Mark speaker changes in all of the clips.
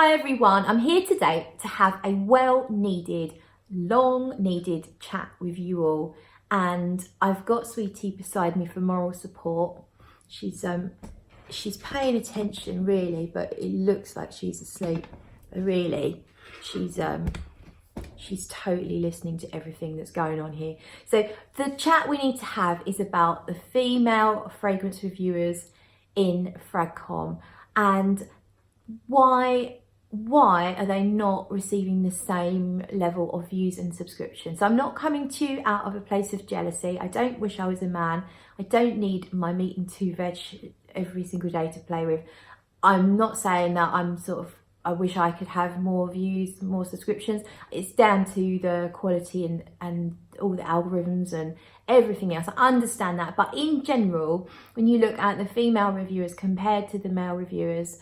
Speaker 1: Hi everyone, I'm here today to have a well-needed, long-needed chat with you all, and I've got Sweetie beside me for moral support. She's paying attention really, but it looks like she's asleep. But really, she's totally listening to everything that's going on here. So the chat we need to have is about the female fragrance reviewers in Fragcom and why are they not receiving the same level of views and subscriptions. So I'm not coming to you out of a place of jealousy. I don't wish I was a man. I don't need my meat and two veg every single day to play with. I'm not saying that I wish I could have more views, more subscriptions. It's down to the quality and all the algorithms and everything else. I understand that. But in general, when you look at the female reviewers compared to the male reviewers,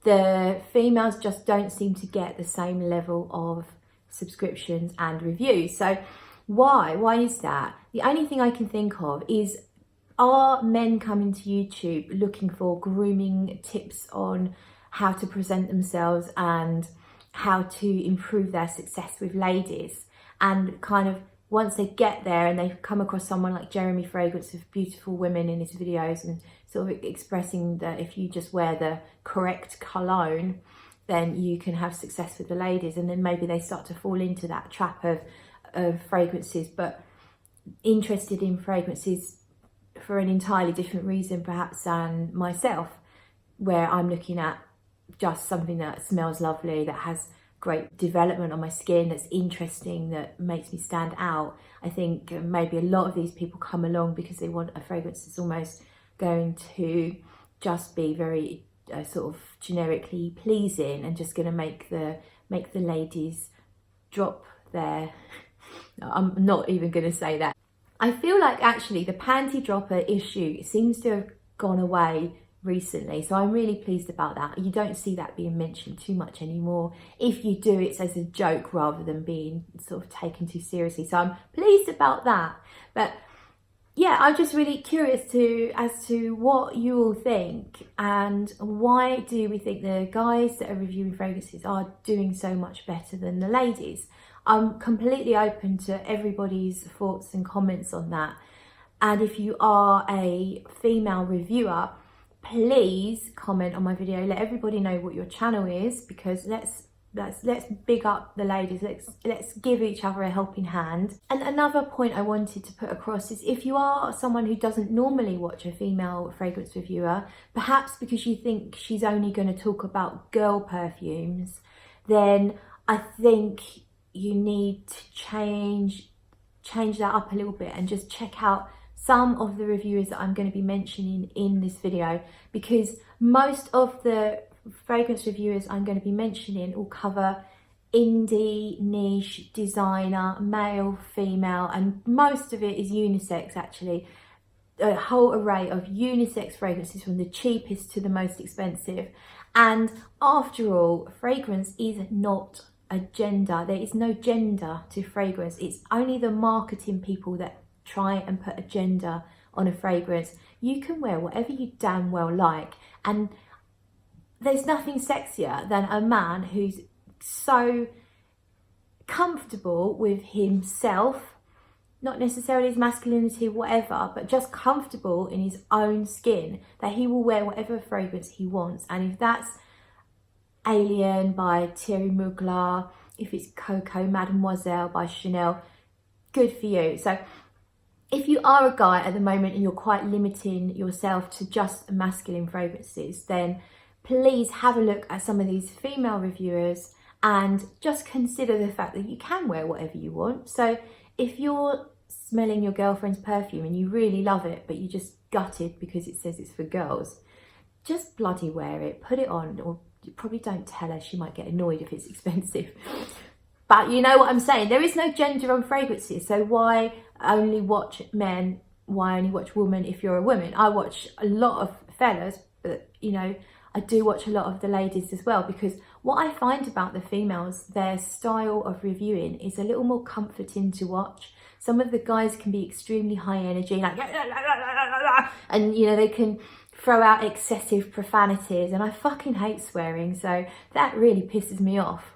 Speaker 1: the females just don't seem to get the same level of subscriptions and reviews. So why is that? The only thing I can think of is, are men coming to YouTube looking for grooming tips on how to present themselves and how to improve their success with ladies? And kind of once they get there and they come across someone like Jeremy Fragrance with beautiful women in his videos and sort of expressing that if you just wear the correct cologne, then you can have success with the ladies. And then maybe they start to fall into that trap of fragrances, but interested in fragrances for an entirely different reason perhaps than myself, where I'm looking at just something that smells lovely, that has great development on my skin, that's interesting, that makes me stand out. I think maybe a lot of these people come along because they want a fragrance that's almost going to just be very sort of generically pleasing and just going to make the ladies drop their I'm not even going to say that. I feel like actually the panty dropper issue seems to have gone away recently, so I'm really pleased about that. You don't see that being mentioned too much anymore. If you do, it's as a joke rather than being sort of taken too seriously, so I'm pleased about that. But yeah, I'm just really curious as to what you all think, and why do we think the guys that are reviewing fragrances are doing so much better than the ladies? I'm completely open to everybody's thoughts and comments on that. And if you are a female reviewer, please comment on my video, let everybody know what your channel is, because let's big up the ladies, let's give each other a helping hand. And another point I wanted to put across is, if you are someone who doesn't normally watch a female fragrance reviewer, perhaps because you think she's only going to talk about girl perfumes, then I think you need to change that up a little bit and just check out some of the reviewers that I'm going to be mentioning in this video, because most of the fragrance reviewers I'm going to be mentioning will cover indie, niche, designer, male, female, and most of it is unisex actually. A whole array of unisex fragrances from the cheapest to the most expensive. And after all, fragrance is not a gender. There is no gender to fragrance. It's only the marketing people that try and put a gender on a fragrance. You can wear whatever you damn well like, and there's nothing sexier than a man who's so comfortable with himself, not necessarily his masculinity, whatever, but just comfortable in his own skin, that he will wear whatever fragrance he wants. And if that's Alien by Thierry Mugler, if it's Coco Mademoiselle by Chanel, good for you. So if you are a guy at the moment and you're quite limiting yourself to just masculine fragrances, then please have a look at some of these female reviewers and just consider the fact that you can wear whatever you want. So if you're smelling your girlfriend's perfume and you really love it, but you just gutted because it says it's for girls, just bloody wear it, put it on. Or you probably don't tell her, she might get annoyed if it's expensive. But you know what I'm saying, there is no gender on fragrances, so why only watch men, why only watch women if you're a woman? I watch a lot of fellas, but you know, I do watch a lot of the ladies as well, because what I find about the females, their style of reviewing is a little more comforting to watch. Some of the guys can be extremely high energy, like, and you know, they can throw out excessive profanities, and I fucking hate swearing, so that really pisses me off.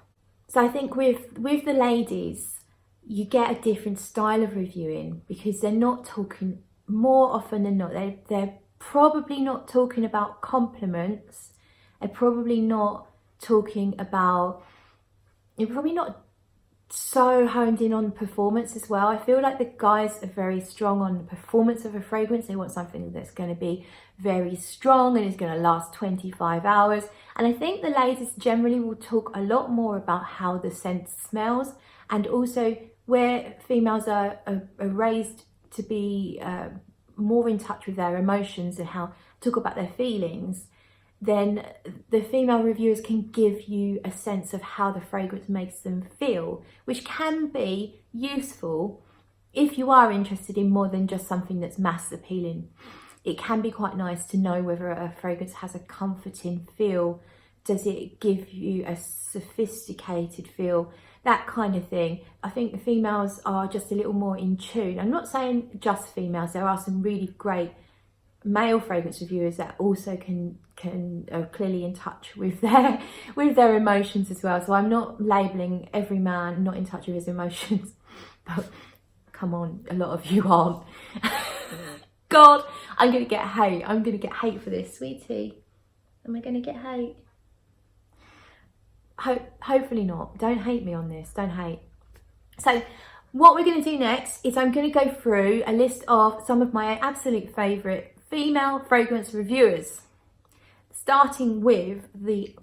Speaker 1: So I think with the ladies, you get a different style of reviewing because they're not talking, more often than not, they're probably not talking about compliments. They're probably not talking about, you're probably not so honed in on performance as well. I feel like the guys are very strong on the performance of a fragrance. They want something that's going to be very strong and is going to last 25 hours. And I think the ladies generally will talk a lot more about how the scent smells, and also where females are raised to be more in touch with their emotions and how talk about their feelings, then the female reviewers can give you a sense of how the fragrance makes them feel, which can be useful if you are interested in more than just something that's mass appealing. It can be quite nice to know whether a fragrance has a comforting feel. Does it give you a sophisticated feel? That kind of thing. I think the females are just a little more in tune. I'm not saying just females. There are some really great male fragrance reviewers that also can are clearly in touch with their emotions as well. So I'm not labeling every man not in touch with his emotions, but come on, a lot of you aren't. God, I'm gonna get hate. I'm gonna get hate for this, sweetie. Am I gonna get hate? Hopefully not. Don't hate me on this. Don't hate. So what we're going to do next is I'm going to go through a list of some of my absolute favourite female fragrance reviewers, starting with the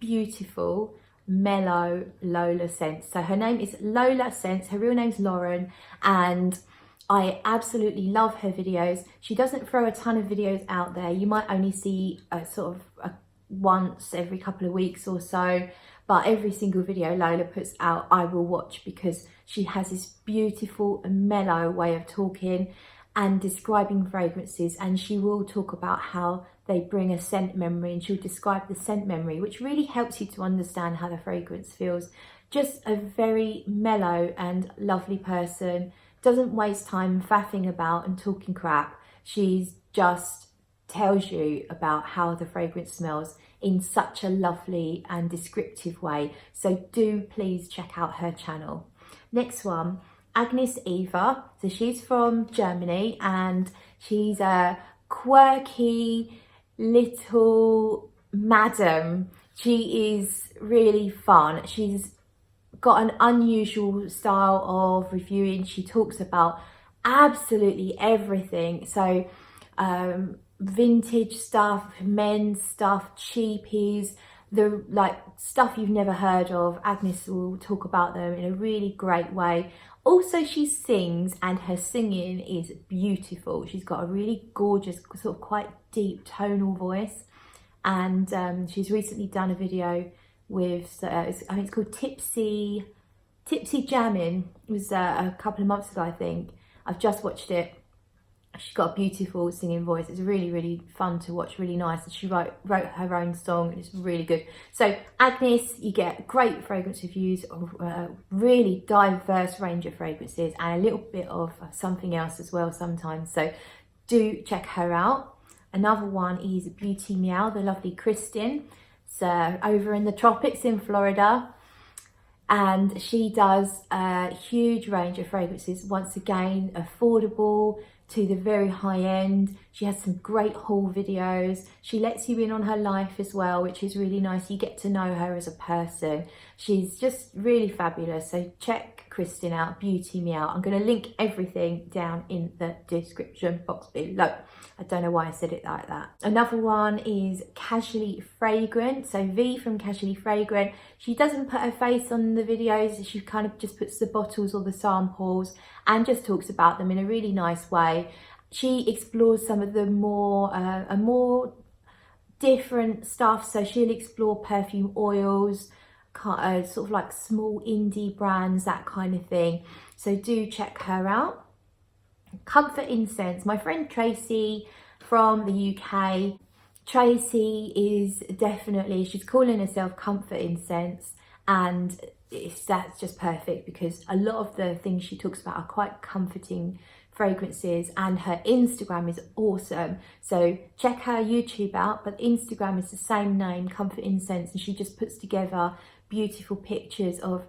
Speaker 1: beautiful mellow Lola Scents. So her name is Lola Scents. Her real name's Lauren, and I absolutely love her videos. She doesn't throw a ton of videos out there. You might only see once every couple of weeks or so, but every single video Lola puts out I will watch, because she has this beautiful mellow way of talking and describing fragrances, and she will talk about how they bring a scent memory, and she'll describe the scent memory, which really helps you to understand how the fragrance feels. Just a very mellow and lovely person, doesn't waste time faffing about and talking crap. She's just tells you about how the fragrance smells in such a lovely and descriptive way. So do please check out her channel. Next one, Agnes Eva. So she's from Germany, and she's a quirky little madam. She is really fun. She's got an unusual style of reviewing. She talks about absolutely everything. So vintage stuff, men's stuff, cheapies, the stuff you've never heard of. Agnes will talk about them in a really great way. Also, she sings, and her singing is beautiful. She's got a really gorgeous, sort of quite deep tonal voice, and she's recently done a video with I think it's called Tipsy Jamming. It was a couple of months ago, I think. I've just watched it. She's got a beautiful singing voice. It's really, really fun to watch, really nice. And she wrote her own song, and it's really good. So Agnes, you get great fragrance reviews of a really diverse range of fragrances, and a little bit of something else as well sometimes. So do check her out. Another one is Beauty Meow, the lovely Kristin. So over in the tropics in Florida, and she does a huge range of fragrances. Once again, affordable to the very high end. She has some great haul videos. She lets you in on her life as well, which is really nice. You get to know her as a person. She's just really fabulous. So check Kristin out, Beauty Meow. I'm going to link everything down in the description box below. I don't know why I said it like that. Another one is Casually Fragrant. So V from Casually Fragrant. She doesn't put her face on the videos. She kind of just puts the bottles or the samples and just talks about them in a really nice way. She explores some of the more different stuff. So she'll explore perfume oils, sort of like small indie brands, that kind of thing. So do check her out. Comfort Incense. My friend Tracy from the UK. Tracy is definitely, she's calling herself Comfort Incense, and that's just perfect, because a lot of the things she talks about are quite comforting fragrances, and her Instagram is awesome. So check her YouTube out, but Instagram is the same name, Comfort Incense, and she just puts together beautiful pictures of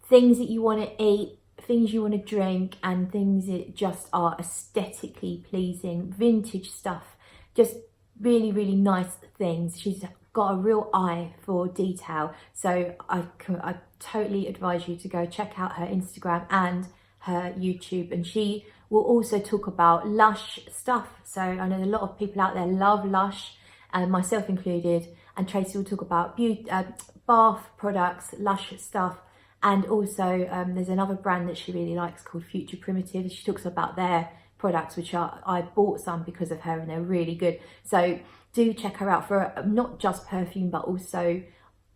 Speaker 1: things that you want to eat, things you want to drink, and things that just are aesthetically pleasing, vintage stuff, just really, really nice things. She's got a real eye for detail, so I totally advise you to go check out her Instagram and her YouTube. And she will also talk about Lush stuff. So I know a lot of people out there love Lush, and myself included, and Tracy will talk about beauty, bath products, Lush stuff. And also there's another brand that she really likes called Future Primitive. She talks about their products, which I bought some because of her, and they're really good. So do check her out for not just perfume, but also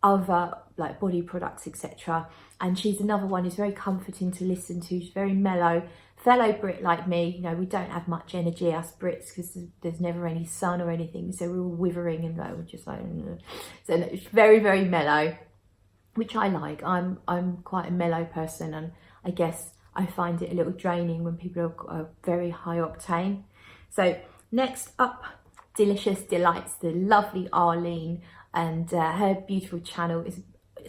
Speaker 1: other like body products, etc. And she's another one who's very comforting to listen to. She's very mellow. Fellow Brit like me, you know, we don't have much energy, us Brits, because there's never any sun or anything, so we're all withering and we're just like, so it's very, very mellow, which I like. I'm quite a mellow person, and I guess I find it a little draining when people are very high octane. So next up, Delicious Delights, the lovely Arlene, and her beautiful channel is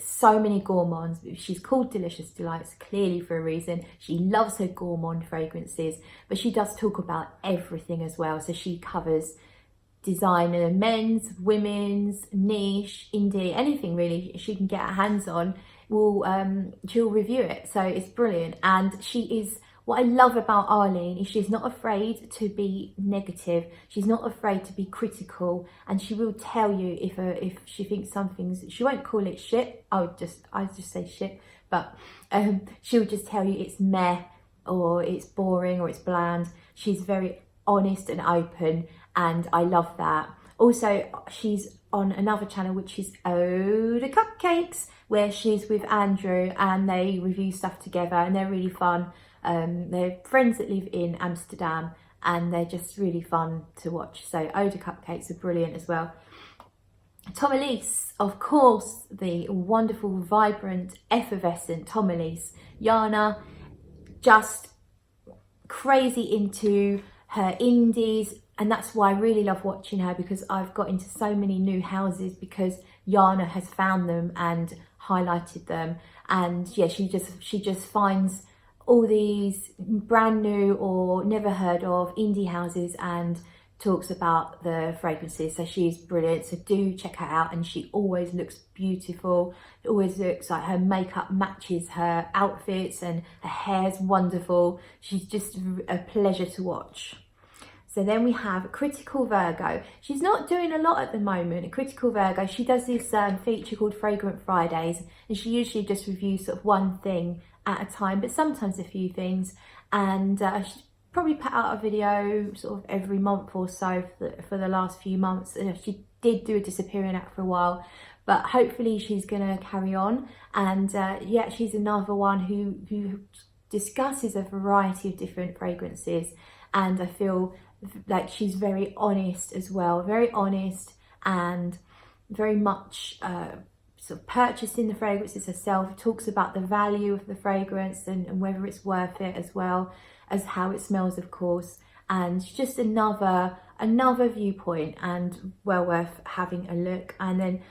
Speaker 1: so many gourmands. She's called Delicious Delights clearly for a reason. She loves her gourmand fragrances, but she does talk about everything as well. So she covers designer, men's, women's, niche, indie, anything really she can get her hands on. She'll review it, so it's brilliant. And she is, what I love about Arlene is she's not afraid to be negative. She's not afraid to be critical, and she will tell you if she thinks something's, she won't call it shit. I just say shit, but she'll just tell you it's meh, or it's boring, or it's bland. She's very honest and open, and I love that. Also, she's on another channel which is Eau de Cupcakes, where she's with Andrew and they review stuff together, and they're really fun. They're friends that live in Amsterdam, and they're just really fun to watch. So Eau de Cupcakes are brilliant as well. Tom Elise, of course, the wonderful, vibrant, effervescent Tom Elise. Yana, just crazy into her indies, and that's why I really love watching her, because I've got into so many new houses because Yana has found them and highlighted them. And yeah, she just finds all these brand new or never heard of indie houses and talks about the fragrances. So she's brilliant, so do check her out. And she always looks beautiful. It always looks like her makeup matches her outfits, and her hair's wonderful. She's just a pleasure to watch. So then we have Critical Virgo. She's not doing a lot at the moment. Critical Virgo, she does this feature called Fragrant Fridays, and she usually just reviews sort of one thing at a time, but sometimes a few things. And she probably put out a video sort of every month or so for the last few months. And she did do a disappearing act for a while, but hopefully she's gonna carry on. And yeah, she's another one who discusses a variety of different fragrances, and I feel like she's very honest as well, very honest, and very much sort of purchasing the fragrances herself, talks about the value of the fragrance and whether it's worth it, as well as how it smells, of course. And just another viewpoint, and well worth having a look. And then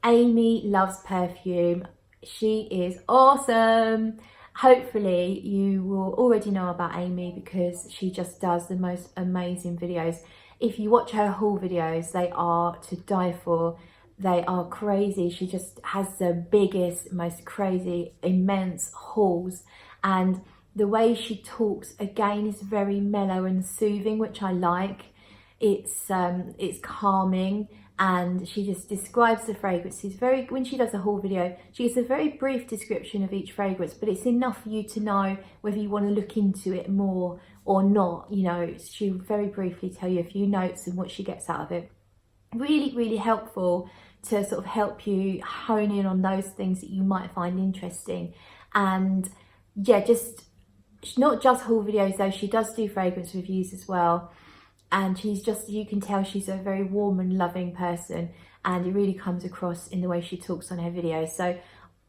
Speaker 1: Amy Loves Perfume. She is awesome. Hopefully you will already know about Amy, because she just does the most amazing videos. If you watch her haul videos, they are to die for. They are crazy. She just has the biggest, most crazy, immense hauls. And the way she talks, again, is very mellow and soothing, which I like. It's calming, and she just describes the fragrances very, when she does a haul video, she gives a very brief description of each fragrance, but it's enough for you to know whether you want to look into it more or not. You know, she'll very briefly tell you a few notes and what she gets out of it. Really, really helpful to sort of help you hone in on those things that you might find interesting. And yeah, just not just haul videos though, she does do fragrance reviews as well. And she's just, you can tell she's a very warm and loving person, and it really comes across in the way she talks on her videos. So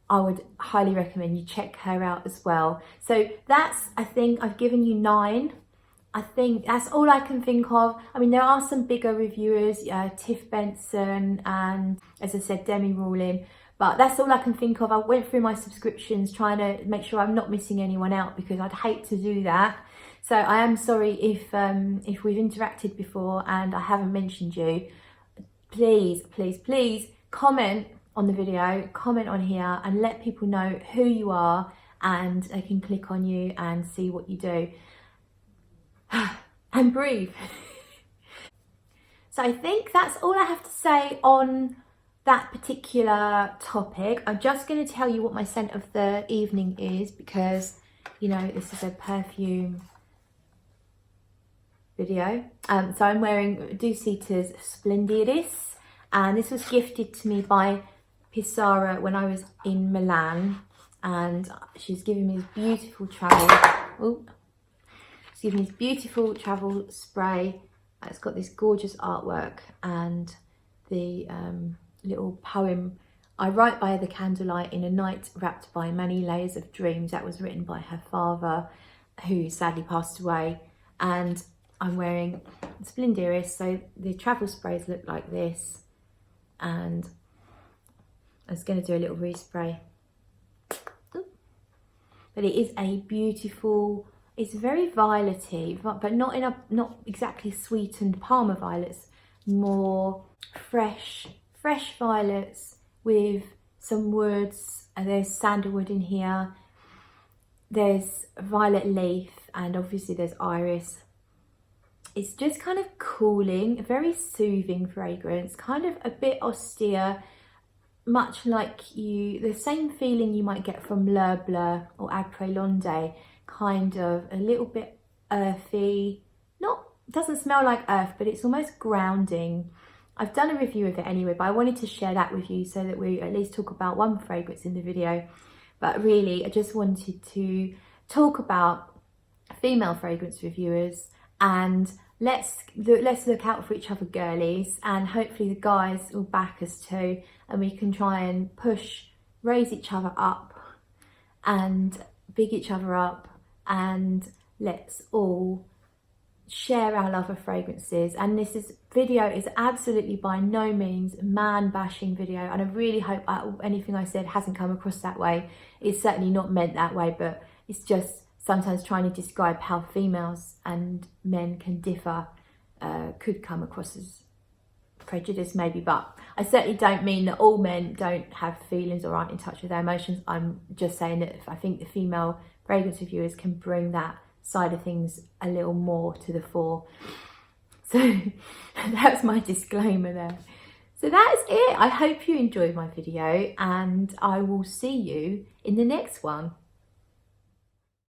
Speaker 1: I would highly recommend you check her out as well. So that's, I think I've given you 9 I think that's all I can think of. I mean, there are some bigger reviewers, Tiff Benson and, as I said, Demi Rawlin, but that's all I can think of. I went through my subscriptions trying to make sure I'm not missing anyone out, because I'd hate to do that. So I am sorry if we've interacted before and I haven't mentioned you. Please, please, please comment on the video, comment on here, and let people know who you are, and they can click on you and see what you do. And breathe. So I think that's all I have to say on that particular topic. I'm just going to tell you what my scent of the evening is, because, you know, this is a perfume video. So I'm wearing Dusita's Splendidis, and this was gifted to me by Pisara when I was in Milan, and she's given me this beautiful travel. She's given me this beautiful travel spray. It's got this gorgeous artwork and the little poem, "I write by the candlelight in a night wrapped by many layers of dreams." That was written by her father, who sadly passed away. And I'm wearing Splendidis, so the travel sprays look like this. And I was going to do a little respray. But it is a beautiful, it's very violety, but not exactly sweetened Parma violets, more fresh violets with some woods. And there's sandalwood in here, there's violet leaf, and obviously there's iris. It's just kind of cooling, a very soothing fragrance, kind of a bit austere, much like the same feeling you might get from L'Herble or Après Londe, kind of a little bit earthy. Doesn't smell like earth, but it's almost grounding. I've done a review of it anyway, but I wanted to share that with you so that we at least talk about one fragrance in the video. But really, I just wanted to talk about female fragrance reviewers, and let's look out for each other, girlies, and hopefully the guys will back us too, and we can try and raise each other up and big each other up, and let's all share our love of fragrances. And this video is absolutely by no means man bashing video, and I really hope anything I said hasn't come across that way. It's certainly not meant that way, but it's just sometimes trying to describe how females and men can differ could come across as prejudice maybe, but I certainly don't mean that all men don't have feelings or aren't in touch with their emotions. I'm just saying that I think the female fragrance reviewers can bring that side of things a little more to the fore. So that's my disclaimer there. So that's it. I hope you enjoyed my video, and I will see you in the next one.